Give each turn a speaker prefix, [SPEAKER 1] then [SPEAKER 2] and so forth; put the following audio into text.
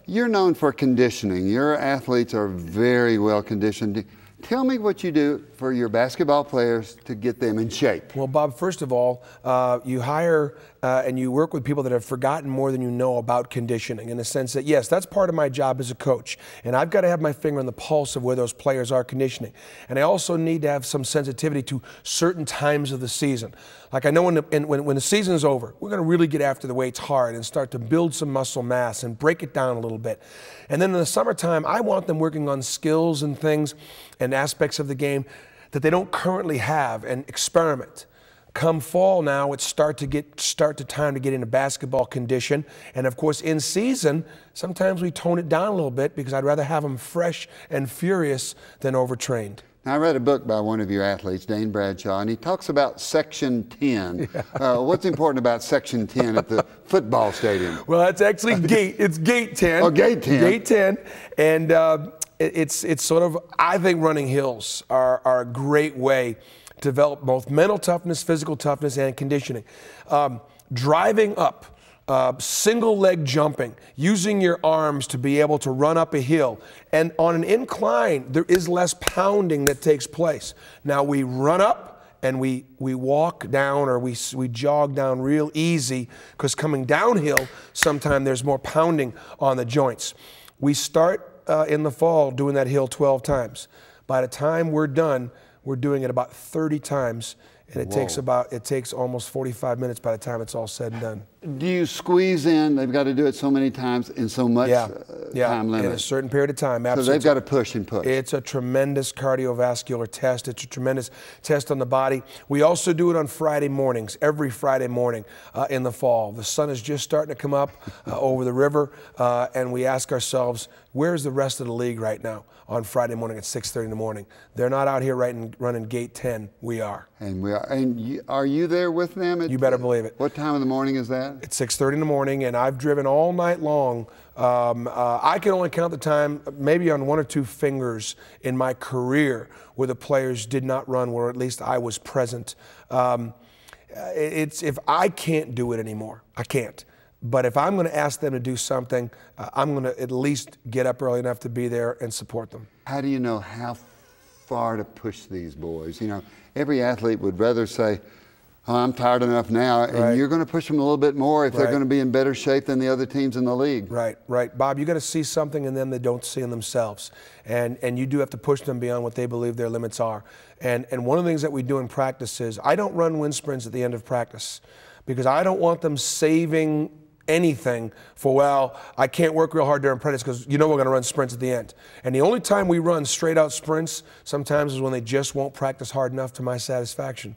[SPEAKER 1] You're known for conditioning. Your athletes are very well conditioned. Tell me what you do for your basketball players to get them in shape.
[SPEAKER 2] Well, Bob, first of all, you hire and you work with people that have forgotten more than you know about conditioning, in the sense that, yes, that's part of my job as a coach, and I've got to have my finger on the pulse of where those players are conditioning. And I also need to have some sensitivity to certain times of the season. Like, I know when the season is over, we're going to really get after the weights hard and start to build some muscle mass and break it down a little bit. And then in the summertime, I want them working on skills and things and aspects of the game that they don't currently have, and experiment. Come fall now, it's time to get into basketball condition. And of course, in season, sometimes we tone it down a little bit because I'd rather have them fresh and furious than overtrained.
[SPEAKER 1] Now, I read a book by one of your athletes, Dane Bradshaw, and he talks about Section 10. Yeah. What's important about Section 10 at the football stadium?
[SPEAKER 2] Well, that's actually it's Gate 10.
[SPEAKER 1] Oh, Gate 10.
[SPEAKER 2] Gate 10. And it's sort of, I think running hills are a great way to develop both mental toughness, physical toughness, and conditioning. Driving up, single leg jumping, using your arms to be able to run up a hill. And on an incline, there is less pounding that takes place. Now we run up and we walk down, or we jog down real easy, because coming downhill, sometimes there's more pounding on the joints. We start in the fall doing that hill 12 times. By the time we're done, we're doing it about 30 times, and it takes almost 45 minutes by the time it's all said and done.
[SPEAKER 1] Do you squeeze in? They've got to do it so many times in so much time limit.
[SPEAKER 2] In a certain period of time.
[SPEAKER 1] Absolutely. So they've got to push and push.
[SPEAKER 2] It's a tremendous cardiovascular test. It's a tremendous test on the body. We also do it on Friday mornings, every Friday morning in the fall. The sun is just starting to come up over the river, and we ask ourselves, where's the rest of the league right now on Friday morning at 6:30 in the morning? They're not out here running Gate 10. We are.
[SPEAKER 1] And we are. And are you there with them?
[SPEAKER 2] You better believe it.
[SPEAKER 1] What time of the morning is that?
[SPEAKER 2] It's 6:30 in the morning, and I've driven all night long. I can only count the time maybe on one or two fingers in my career where the players did not run, where at least I was present. If I can't do it anymore, I can't. But if I'm going to ask them to do something, I'm going to at least get up early enough to be there and support them.
[SPEAKER 1] How do you know how far to push these boys? You know, every athlete would rather say, oh, I'm tired enough now, and you're going to push them a little bit more if they're going to be in better shape than the other teams in the league.
[SPEAKER 2] Right. Bob, you got to see something in them they don't see in themselves, and you do have to push them beyond what they believe their limits are. And one of the things that we do in practice is I don't run wind sprints at the end of practice, because I don't want them saving anything for, well, I can't work real hard during practice because we're going to run sprints at the end. And the only time we run straight out sprints sometimes is when they just won't practice hard enough to my satisfaction.